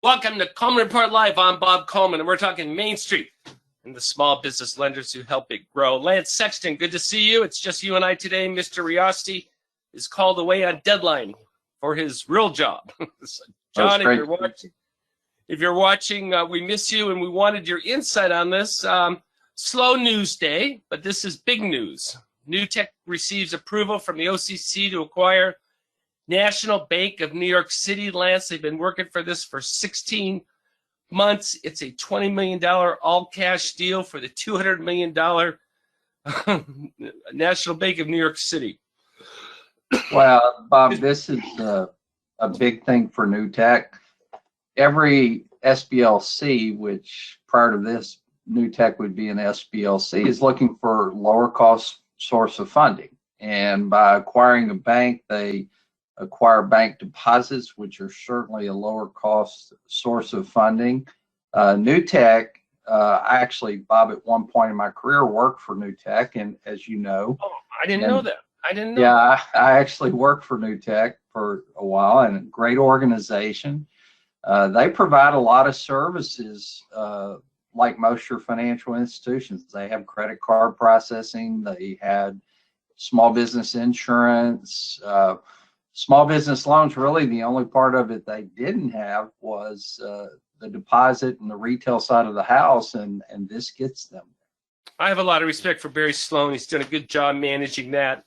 Welcome to Coleman Report Live. I'm Bob Coleman, and we're talking Main Street and the small business lenders who help it grow. Lance Sexton, good to see you. It's just you and I today. Mr. Riosti is called away on deadline for his real job. So, John, if you're watching, we miss you, and we wanted your insight on this. Slow news day, but this is big news. Newtek receives approval from the OCC to acquire National Bank of New York City. Lance, they've been working for this for 16 months. It's a $20 million all-cash deal for the $200 million National Bank of New York City. Well, Bob, this is a big thing for Newtek. Every SBLC, which prior to this, Newtek would be an SBLC, is looking for lower cost source of funding. And by acquiring a bank, they acquire bank deposits, which are certainly a lower cost source of funding. Newtek, I actually, Bob, at one point in my career worked for Newtek, and as you know. Oh, I didn't know that. I didn't know. Yeah, I actually worked for Newtek for a while, and a great organization. They provide a lot of services, like most your financial institutions. They have credit card processing. They had small business insurance, small business loans. Really, the only part of it they didn't have was the deposit and the retail side of the house, and this gets them. I have a lot of respect for Barry Sloan. He's done a good job managing that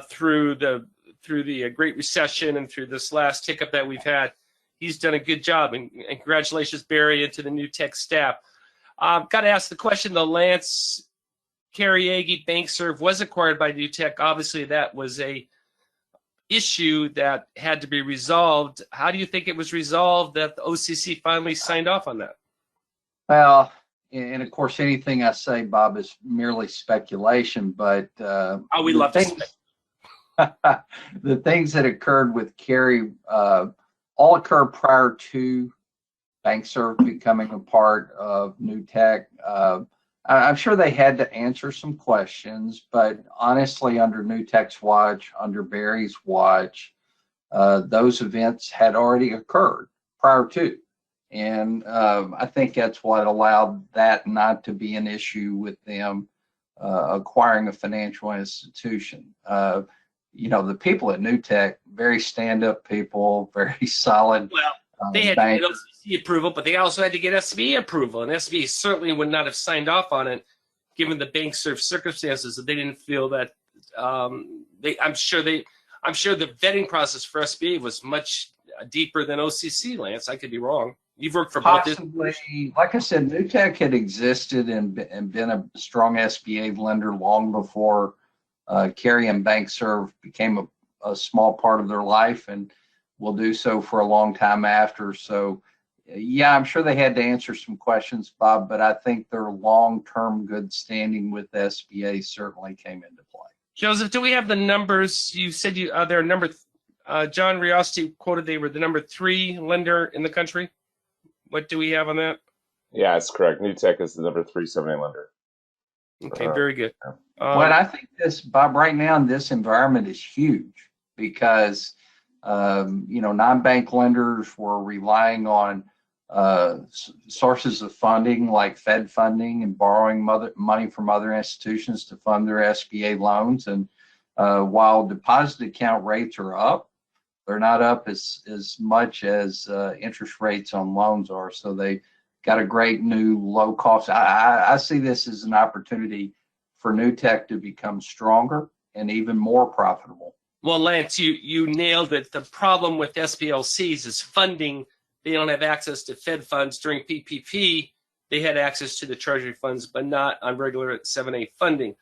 through the Great Recession and through this last hiccup that we've had. He's done a good job, and congratulations, Barry, and to the Newtek staff. I've got to ask the question, though. Lance, Carnegie BankServe was acquired by Newtek. Obviously, that was a issue that had to be resolved. How do you think it was resolved that the OCC finally signed off on that? Well, and of course, anything I say, Bob, is merely speculation. But we love to speculate. The things that occurred with Carey all occurred prior to BankServe becoming a part of Newtek. I'm sure they had to answer some questions, but honestly, under Newtek's watch, under Barry's watch, those events had already occurred prior to. And I think that's what allowed that not to be an issue with them acquiring a financial institution. You know, the people at Newtek, very stand-up people, very solid. Well, they had to get OCC approval, but they also had to get SBA approval, and SBA certainly would not have signed off on it, given the BankServe circumstances. That they didn't feel that. I'm sure the vetting process for SBA was much deeper than OCC. Lance, I could be wrong. You've worked for possibly, both. like I said, Newtek had existed and been a strong SBA lender long before Carey and BankServe became a small part of their life, and will do so for a long time after. So, yeah, I'm sure they had to answer some questions, Bob, but I think their long-term good standing with SBA certainly came into play. Joseph, do we have the numbers? You said they're number. John Riosti quoted they were the number 3 lender in the country. What do we have on that? Yeah, that's correct. Newtek is the number 3 7A lender. Okay, very good. Well, I think this, Bob, right now in this environment is huge because you know, non-bank lenders were relying on sources of funding like Fed funding and borrowing money from other institutions to fund their SBA loans. And while deposit account rates are up, they're not up as much as interest rates on loans are. So they got a great new low cost. I see this as an opportunity for Newtek to become stronger and even more profitable. Well, Lance, you nailed it. The problem with SBLCs is funding. They don't have access to Fed funds. During PPP, they had access to the Treasury funds, but not on regular 7A funding.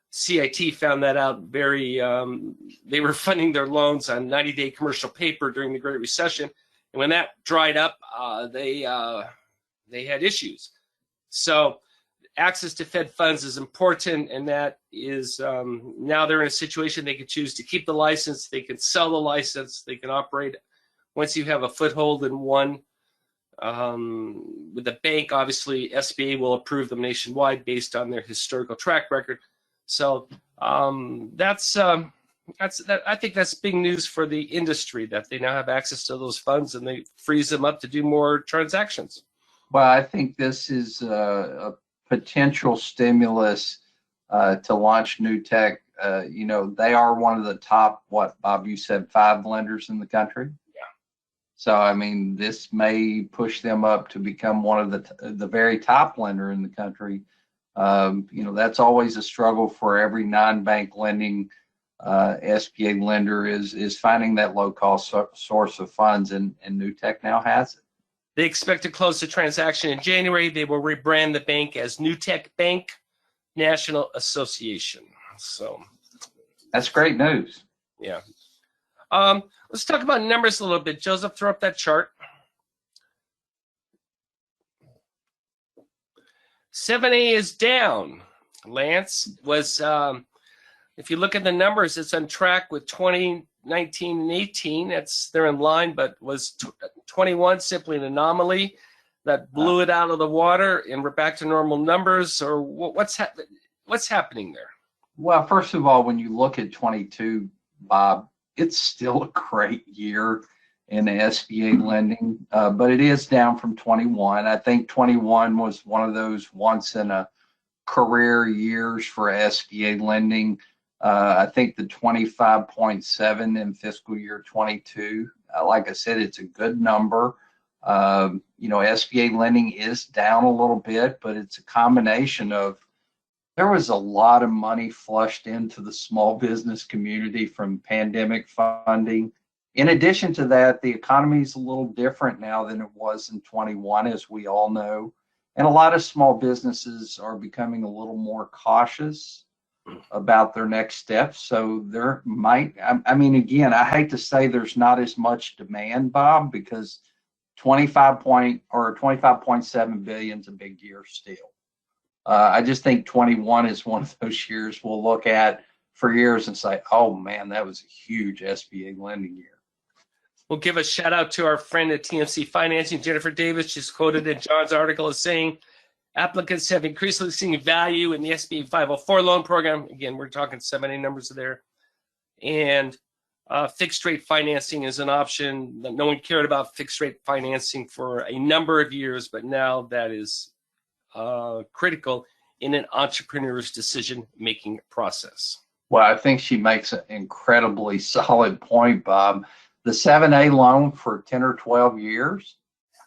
CIT found that out very, they were funding their loans on 90-day commercial paper during the Great Recession. And when that dried up, they had issues. So access to Fed funds is important, and that is now they're in a situation they can choose to keep the license, they can sell the license, they can operate. Once you have a foothold in one, with the bank, obviously SBA will approve them nationwide based on their historical track record. So that's I think that's big news for the industry that they now have access to those funds and they frees them up to do more transactions. Well, I think this is a potential stimulus to launch new tech. They are one of the top, what, Bob, you said 5 lenders in the country? Yeah. So, I mean, this may push them up to become one of the very top lender in the country. That's always a struggle for every non-bank lending SBA lender is finding that low-cost source of funds, and Newtek now has it. They expect to close the transaction in January. They will rebrand the bank as Newtek Bank National Association. So that's great news. Yeah. Let's talk about numbers a little bit. Joseph, throw up that chart. 7A is down. Lance was, if you look at the numbers, it's on track with 2019 and 18. They're in line, but was 21 simply an anomaly that blew it out of the water, and we're back to normal numbers? Or what's happening there? Well, first of all, when you look at 22, Bob, it's still a great year in the SBA lending, but it is down from 21. I think 21 was one of those once in a career years for SBA lending. I think the 25.7 in fiscal year 22, like I said, it's a good number. SBA lending is down a little bit, but it's a combination of, there was a lot of money flushed into the small business community from pandemic funding. In addition to that, the economy is a little different now than it was in 21, as we all know. And a lot of small businesses are becoming a little more cautious about their next steps. So there might, again, I hate to say there's not as much demand, Bob, because 25.7 billion is a big year still. I just think 21 is one of those years we'll look at for years and say, oh man, that was a huge SBA lending year. We'll give a shout out to our friend at TMC Financing, Jennifer Davis. She's quoted in John's article as saying, applicants have increasingly seen value in the SBA 504 loan program. Again, we're talking 7A numbers there. And fixed rate financing is an option. No one cared about fixed rate financing for a number of years, but now that is critical in an entrepreneur's decision-making process. Well, I think she makes an incredibly solid point, Bob. The 7A loan for 10 or 12 years,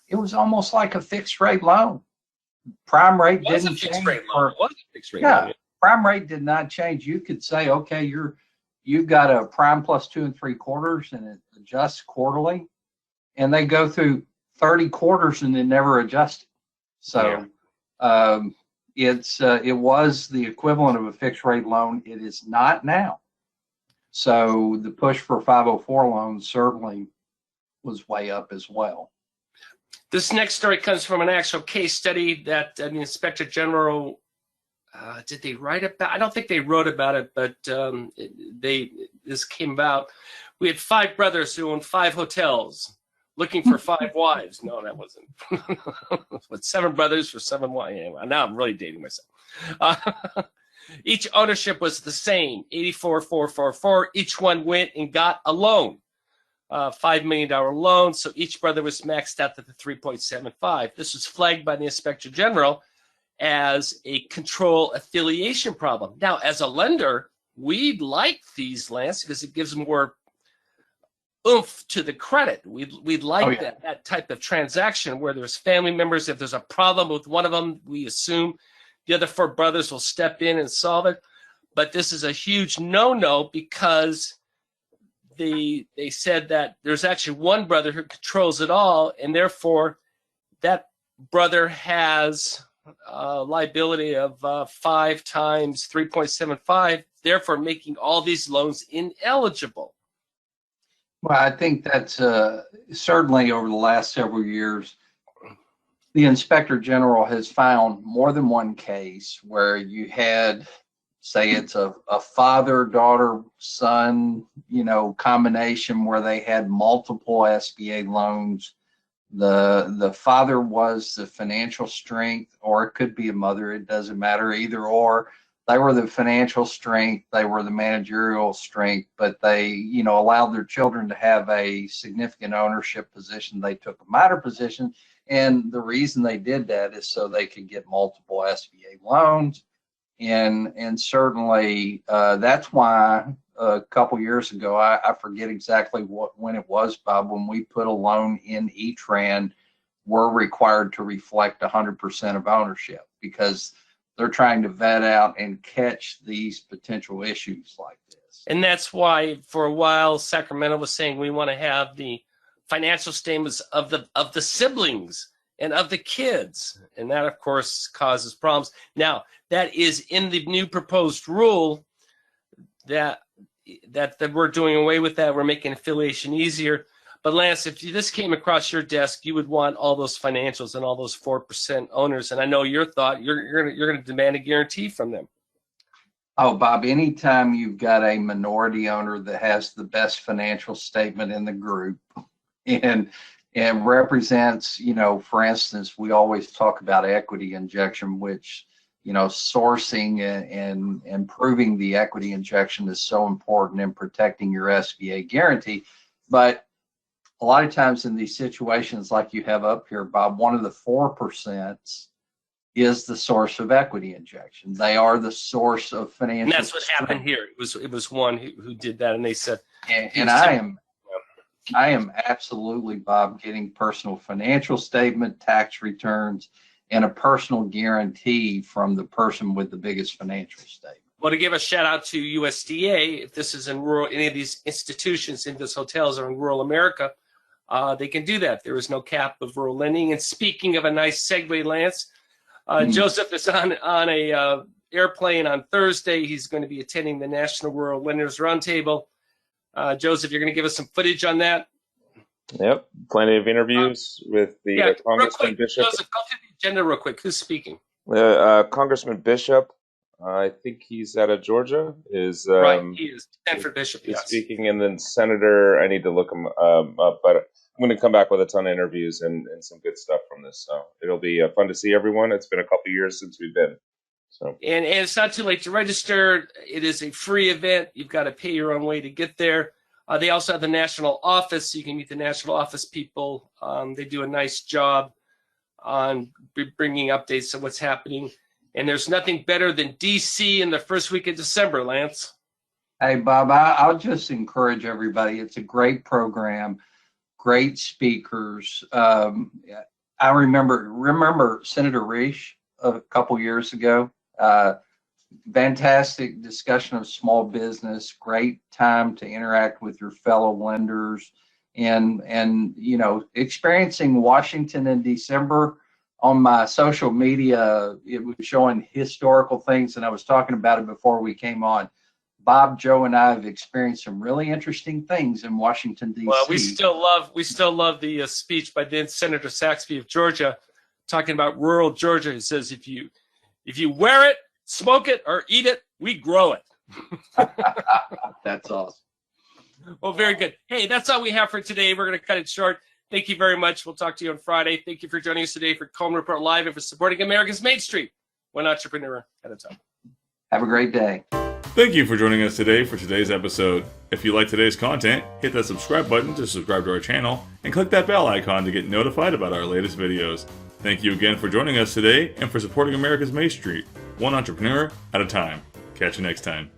it was almost like a fixed rate loan. Prime rate didn't change. Yeah, prime rate did not change. You could say, okay, you've got a prime plus 2 3/4, and it adjusts quarterly, and they go through 30 quarters and it never adjusted. So it was the equivalent of a fixed rate loan. It is not now. So the push for 504 loans certainly was way up as well. This next story comes from an actual case study that the Inspector General, did they write about? I don't think they wrote about it, but this came about. We had 5 brothers who owned 5 hotels looking for 5 wives. No, that wasn't. But 7 brothers for 7 wives. Anyway, now I'm really dating myself. Each ownership was the same, 84,444. Each one went and got a loan, $5 million loan. So each brother was maxed out at the 3.75. This was flagged by the Inspector General as a control affiliation problem. Now, as a lender, we'd like these, Lance, because it gives more oomph to the credit. We'd like that type of transaction where there's family members. If there's a problem with one of them, we assume the other 4 brothers will step in and solve it. But this is a huge no-no because they said that there's actually one brother who controls it all, and therefore that brother has a liability of 5 times 3.75, therefore making all these loans ineligible. Well, I think that's certainly over the last several years, the Inspector General has found more than one case where you had, say it's a father, daughter, son, combination where they had multiple SBA loans. The father was the financial strength, or it could be a mother. It doesn't matter, either or. they were the financial strength, they were the managerial strength, but they, allowed their children to have a significant ownership position. They took a minor position, and the reason they did that is so they could get multiple SBA loans. And certainly that's why a couple years ago, I forget exactly when it was, Bob, when we put a loan in E-Tran, we're required to reflect 100% of ownership, because they're trying to vet out and catch these potential issues like this. And that's why for a while Sacramento was saying we want to have the financial statements of the siblings and of the kids, and that of course causes problems. Now that is in the new proposed rule that we're doing away with that. We're making affiliation easier. But Lance, if this came across your desk, you would want all those financials and all those 4% owners. And I know your thought, you're going to demand a guarantee from them. Oh, Bob, anytime you've got a minority owner that has the best financial statement in the group and represents, for instance, we always talk about equity injection, which, sourcing and improving the equity injection is so important in protecting your SBA guarantee. But a lot of times in these situations like you have up here, Bob, one of the 4% is the source of equity injection. They are the source of financial. And that's what strength. happened here. It was one who did that, and they said. And I am absolutely, Bob, getting personal financial statement, tax returns, and a personal guarantee from the person with the biggest financial statement. Well, to give a shout out to USDA, if this is in any of these institutions, in these hotels or in rural America, they can do that. There is no cap of rural lending. And speaking of a nice segue, Lance, Joseph is on a airplane on Thursday. He's going to be attending the National Rural Lenders Roundtable. Joseph, you're going to give us some footage on that? Yep, plenty of interviews with the Congressman Bishop. Joseph, go through the agenda real quick. Who's speaking? Congressman Bishop, I think he's out of Georgia. Right, he is. Stanford Bishop, he's yes. speaking, and then Senator, I need to look him up, but I'm going to come back with a ton of interviews and some good stuff from this. So it'll be fun to see everyone. It's been a couple years since we've been. So and it's not too late to register. It is a free event. You've got to pay your own way to get there. They also have the national office, so you can meet the national office people. They do a nice job on bringing updates of what's happening. And there's nothing better than D.C. in the first week of December, Lance. Hey, Bob, I'll just encourage everybody. It's a great program, great speakers. I remember Senator Reich a couple years ago. Fantastic discussion of small business, great time to interact with your fellow lenders, and experiencing Washington in December. On my social media, it was showing historical things, and I was talking about it before we came on. Bob, Joe, and I have experienced some really interesting things in Washington, D.C. Well, we still love the speech by then Senator Saxby of Georgia, talking about rural Georgia. He says, if you wear it, smoke it, or eat it, we grow it. That's awesome. Well, very good. Hey, that's all we have for today. We're going to cut it short. Thank you very much. We'll talk to you on Friday. Thank you for joining us today for Coleman Report Live and for supporting America's Main Street, one entrepreneur at a time. Have a great day. Thank you for joining us today for today's episode. If you like today's content, hit that subscribe button to subscribe to our channel and click that bell icon to get notified about our latest videos. Thank you again for joining us today and for supporting America's Main Street, one entrepreneur at a time. Catch you next time.